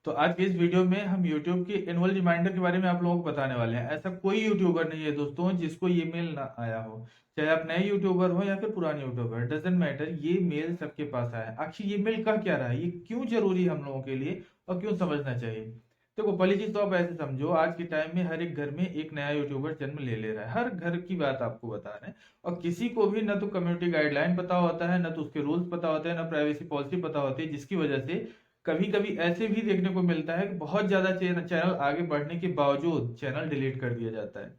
तो आज के इस वीडियो में हम YouTube की एनुअल रिमाइंडर के बारे में आप लोगों को बताने वाले हैं। ऐसा कोई यूट्यूबर नहीं है दोस्तों जिसको ये मेल ना आया हो। चाहे आप नए यूट्यूबर हो या फिर पुराने यूट्यूबर, डजेंट मैटर, ये मेल सबके पास आया है। आखिर ये मेल कह क्या रहा है, ये क्यों जरूरी है हम लोगों के लिए और क्यों समझना चाहिए। देखो, पहली चीज तो आप ऐसे समझो, आज के टाइम में हर एक घर में एक नया यूट्यूबर जन्म ले रहा है। हर घर की बात आपको बता रहे हैं। और किसी को भी ना तो कम्युनिटी गाइडलाइन पता होता है, ना तो उसके रूल्स पता होते हैं, ना प्राइवेसी पॉलिसी पता होती है, जिसकी वजह से कभी कभी ऐसे भी देखने को मिलता है कि बहुत ज्यादा चैनल आगे बढ़ने के बावजूद चैनल डिलीट कर दिया जाता है।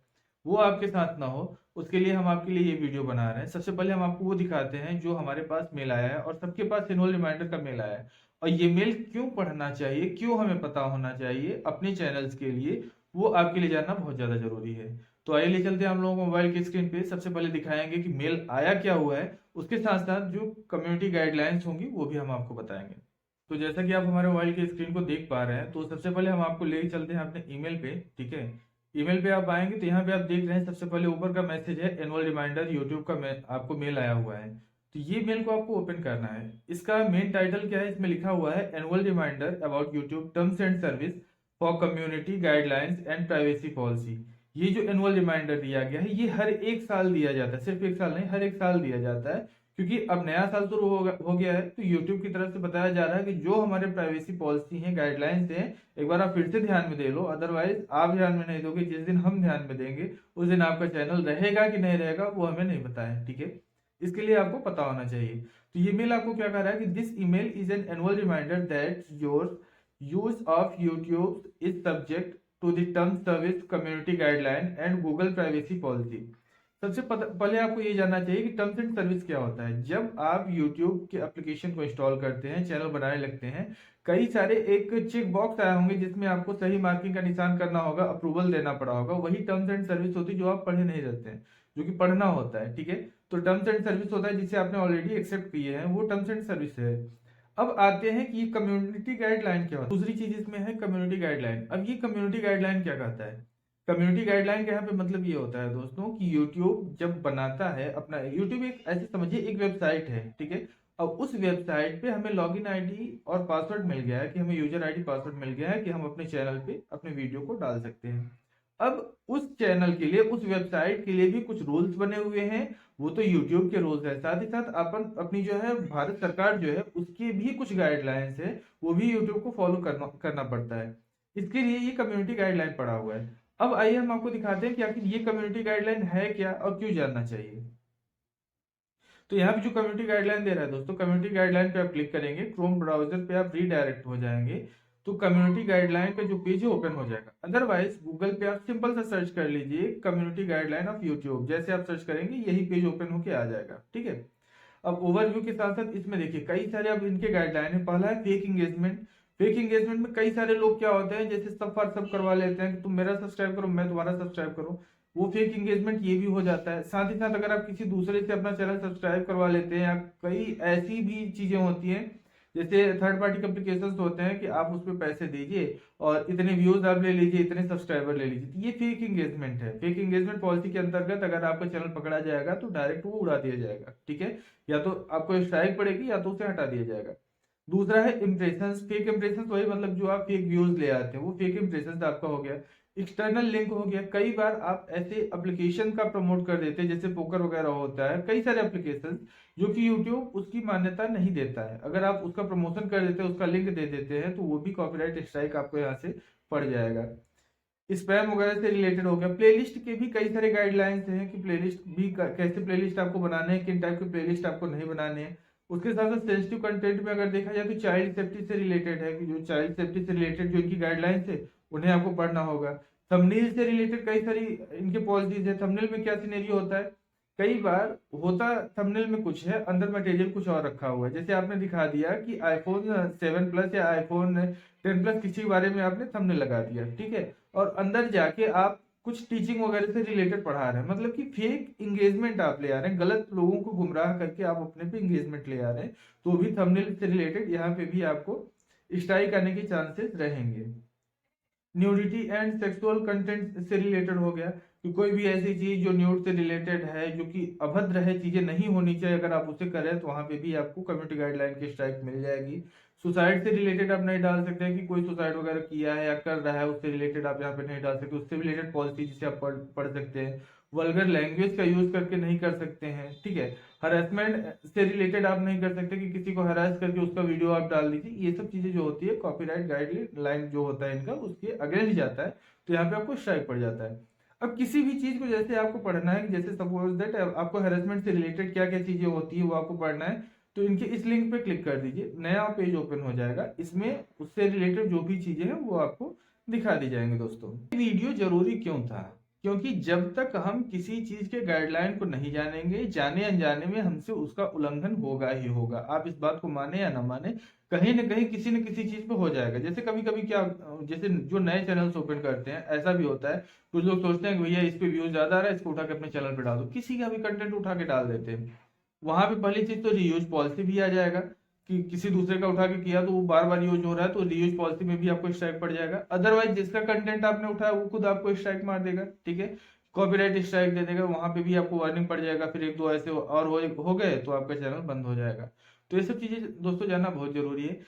वो आपके साथ ना हो, उसके लिए हम आपके लिए ये वीडियो बना रहे हैं। सबसे पहले हम आपको वो दिखाते हैं जो हमारे पास मेल आया है और सबके पास एनुअल रिमाइंडर का मेल आया है। और ये मेल क्यों पढ़ना चाहिए, क्यों हमें पता होना चाहिए अपने चैनल्स के लिए, वो आपके लिए जानना बहुत ज्यादा जरूरी है। तो आइए ले चलते हैं हम लोगों को मोबाइल की स्क्रीन पे। सबसे पहले दिखाएंगे कि मेल आया क्या हुआ है, उसके साथ साथ जो कम्युनिटी गाइडलाइंस होंगी वो भी हम आपको बताएंगे। तो जैसा कि आप हमारे मोबाइल की स्क्रीन को देख पा रहे हैं, तो सबसे पहले हम आपको ले चलते हैं अपने ईमेल पे। ठीक है, ईमेल पे आप आएंगे तो यहाँ पे आप देख रहे हैं सबसे पहले ऊपर का मैसेज है एनुअल रिमाइंडर यूट्यूब का। आपको मेल आया हुआ है, तो ये मेल को आपको ओपन करना है। इसका मेन टाइटल क्या है, इसमें लिखा हुआ है annual reminder about YouTube terms and service for community guidelines and privacy policy. ये जो एनुअल रिमाइंडर दिया गया है, ये हर एक साल दिया जाता है, सिर्फ एक साल नहीं, हर एक साल दिया जाता है। क्योंकि अब नया साल शुरू हो गया है, तो YouTube की तरफ से बताया जा रहा है कि जो हमारे प्राइवेसी पॉलिसी हैं, गाइडलाइंस हैं, एक बार आप फिर से ध्यान में दे लो। अदरवाइज आप ध्यान में नहीं दोगे, जिस दिन हम ध्यान में देंगे उस दिन आपका चैनल रहेगा कि नहीं रहेगा वो हमें नहीं पता है। ठीक है, इसके लिए आपको पता होना चाहिए। तो ये मेल आपको क्या कह रहा है कि this email is an annual reminder that your use of YouTube is subject to the terms service community guideline and Google privacy policy. पहले आपको ये जानना चाहिए कि टर्म्स एंड सर्विस क्या होता है। जब आप YouTube के एप्लीकेशन को इंस्टॉल करते हैं, चैनल बनाने लगते हैं, कई सारे एक चेक बॉक्स आए होंगे जिसमें आपको सही मार्किंग का निशान करना होगा, अप्रूवल देना पड़ा होगा। वही टर्म्स एंड सर्विस होती है जो आप पढ़े नहीं रहते हैं, जो कि पढ़ना होता है। ठीक है, तो टर्म्स एंड सर्विस होता है जिसे आपने ऑलरेडी एक्सेप्ट किए हैं, वो टर्म्स एंड सर्विस है। अब आते हैं कि कम्युनिटी गाइडलाइन क्या होता है। दूसरी चीज इसमें है कम्युनिटी गाइडलाइन। अब ये कम्युनिटी गाइडलाइन क्या कहता है, कम्युनिटी गाइडलाइन का यहाँ पे मतलब ये होता है दोस्तों कि YouTube जब बनाता है अपना, YouTube एक ऐसे समझिए एक वेबसाइट है। ठीक है, अब उस वेबसाइट पे हमें लॉगिन आईडी और पासवर्ड मिल गया है, कि हमें यूजर आईडी पासवर्ड मिल गया है कि हम अपने चैनल पे अपने वीडियो को डाल सकते हैं। अब उस चैनल के लिए, उस वेबसाइट के लिए भी कुछ रूल्स बने हुए हैं। वो तो YouTube के रूल्स है, साथ ही साथ अपन अपनी जो है भारत सरकार जो है उसके भी कुछ गाइडलाइंस है, वो भी YouTube को फॉलो करना करना पड़ता है। इसके लिए ये कम्युनिटी गाइडलाइन पड़ा हुआ है। अब आइए हम आपको दिखाते हैं कि आखिर ये कम्युनिटी गाइडलाइन है क्या और क्यों जानना चाहिए। तो यहाँ पे जो कम्युनिटी गाइडलाइन दे रहा है दोस्तों, कम्युनिटी गाइडलाइन पे आप क्लिक करेंगे, क्रोम ब्राउजर पे आप रीडायरेक्ट हो जाएंगे, तो कम्युनिटी गाइडलाइन का जो पेज है ओपन हो जाएगा। अदरवाइज गूगल पे आप सिंपल सा सर्च कर लीजिए कम्युनिटी गाइडलाइन ऑफ यूट्यूब। जैसे आप सर्च करेंगे यही पेज ओपन होके आ जाएगा। ठीक है, अब ओवरव्यू के साथ साथ इसमें देखिए कई सारे अब इनके गाइडलाइन है। पहला है फेक इंगेजमेंट। फेक इंगेजमेंट में कई सारे लोग क्या होते हैं, जैसे सब फॉर सब करवा लेते हैं कि तुम मेरा सब्सक्राइब करो, मैं तुम्हारा सब्सक्राइब करूं। वो फेक इंगेजमेंट ये भी हो जाता है। साथ ही साथ अगर आप किसी दूसरे से अपना चैनल सब्सक्राइब करवा लेते हैं, या कई ऐसी भी चीजें होती हैं जैसे थर्ड पार्टी एप्लीकेशंस होते हैं कि आप उस पर पैसे दीजिए और इतने व्यूज आप ले लीजिए, इतने सब्सक्राइबर ले लीजिए, तो ये फेक इंगेजमेंट है। फेक इंगेजमेंट पॉलिसी के अंतर्गत अगर आपका चैनल पकड़ा जाएगा तो डायरेक्ट वो उड़ा दिया जाएगा। ठीक है, या तो आपको स्ट्राइक पड़ेगी या तो उसे हटा दिया जाएगा। दूसरा है इम्प्रेशंस। फेक इम्प्रेशंस वही मतलब जो आप फेक व्यूज ले आते हैं, वो फेक इम्प्रेशंस आपका हो गया। एक्सटर्नल लिंक हो गया, कई बार आप ऐसे एप्लीकेशन का प्रमोट कर देते हैं जैसे पोकर वगैरह होता है, कई सारे एप्लीकेशन जो कि यूट्यूब उसकी मान्यता नहीं देता है। अगर आप उसका प्रमोशन कर देते हैं, उसका लिंक दे देते हैं, तो वो भी कॉपीराइट स्ट्राइक आपको यहाँ से पड़ जाएगा। स्पैम वगैरह से रिलेटेड हो गया। प्लेलिस्ट के भी कई सारे गाइडलाइंस हैं कि प्लेलिस्ट भी कैसे प्लेलिस्ट आपको बनाने हैं, किन टाइप के प्लेलिस्ट आपको नहीं बनाने हैं। उसके साथ साथ सेंसिटिव कंटेंट में अगर देखा जाए तो चाइल्ड सेफ्टी से रिलेटेड है, कि जो चाइल्ड सेफ्टी से रिलेटेड जो इनकी गाइडलाइंस है उन्हें आपको पढ़ना होगा। थंबनेल से रिलेटेड कई सारी इनके पॉलिसीज है। थंबनेल में क्या सिनेरियो होता है, कई बार होता थंबनेल में कुछ है, अंदर मटेरियल कुछ और रखा हुआ है। जैसे आपने दिखा दिया कि iPhone 7 प्लस या iPhone 10 प्लस किसी के बारे में आपने थंबनेल लगा दिया। ठीक है, और अंदर जाके आप कुछ टीचिंग वगैरह से रिलेटेड पढ़ा रहे हैं, मतलब कि फेक इंगेजमेंट आप ले आ रहे हैं, गलत लोगों को गुमराह करके आप अपने पे इंगेजमेंट ले आ रहे हैं, तो भी थंबनेल से रिलेटेड यहाँ पे भी आपको स्ट्राइक आने के चांसेस रहेंगे। न्यूडिटी एंड सेक्सुअल कंटेंट से रिलेटेड हो गया, कि कोई भी ऐसी चीज जो न्यूड से रिलेटेड है, जो कि अभद्र है, चीजें नहीं होनी चाहिए, अगर आप उसे करें तो वहां पे भी आपको कम्युनिटी गाइडलाइन की स्ट्राइक मिल जाएगी। सुसाइड से रिलेटेड आप नहीं डाल सकते हैं कि कोई सुसाइड वगैरह किया है या कर रहा है, उससे रिलेटेड आप यहाँ पे नहीं डाल सकते। उससे रिलेटेड पॉलिसी जिसे आप पढ़ सकते हैं। वल्गर लैंग्वेज का यूज करके नहीं कर सकते हैं, ठीक है। हरासमेंट से रिलेटेड आप नहीं कर सकते कि किसी को हरास करके उसका वीडियो आप डाल दीजिए। ये सब चीजें जो होती है कॉपीराइट गाइडलाइन जो होता है इनका, उसके अगेंस्ट जाता है, तो यहाँ पे आपको स्ट्राइक पड़ जाता है। अब किसी भी चीज को जैसे आपको पढ़ना है, जैसे सपोज दैट आपको हेरेसमेंट से रिलेटेड क्या क्या चीजें होती है वो आपको पढ़ना है, तो इनके इस लिंक पे क्लिक कर दीजिए, नया पेज ओपन हो जाएगा। इसमें उससे रिलेटेड जो भी चीजें हैं वो आपको दिखा दी जाएंगे। दोस्तों, वीडियो जरूरी क्यों था? क्योंकि जब तक हम किसी चीज के गाइडलाइन को नहीं जानेंगे, जाने अनजाने में हमसे उसका उल्लंघन होगा ही होगा। आप इस बात को माने या ना माने, कहीं ना कहीं किसी न किसी चीज पे हो जाएगा। जैसे कभी कभी क्या, जैसे जो नए चैनल्स ओपन करते हैं ऐसा भी होता है, कुछ लोग सोचते हैं कि भैया इस पे व्यूज ज्यादा आ रहा है, इसको उठा के अपने चैनल पे डाल दो, किसी का भी कंटेंट उठा के डाल देते हैं। वहां पे पहली चीज तो रीयूज पॉलिसी भी आ जाएगा कि किसी दूसरे का उठा के किया तो वो बार बार यूज हो रहा है, तो रीयूज पॉलिसी में भी आपको स्ट्राइक पड़ जाएगा। अदरवाइज जिसका कंटेंट आपने उठाया वो खुद आपको स्ट्राइक मार देगा, ठीक है, कॉपीराइट स्ट्राइक दे देगा, वहां पे भी आपको वार्निंग पड़ जाएगा। फिर एक दो ऐसे और हो गए तो आपका चैनल बंद हो जाएगा। तो ये सब चीजें दोस्तों जानना बहुत जरूरी है।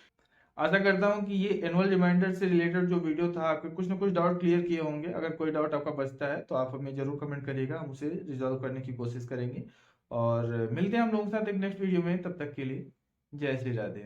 आशा करता हूँ कि ये एनुअल रिमाइंडर से रिलेटेड जो वीडियो था आपके कुछ ना कुछ डाउट क्लियर किए होंगे। अगर कोई डाउट आपका बचता है तो आप हमें जरूर कमेंट करिएगा, हम उसे रिजॉल्व करने की कोशिश करेंगे। और मिलते हैं हम लोगों के साथ एक नेक्स्ट वीडियो में, तब तक के लिए जय श्री राधे।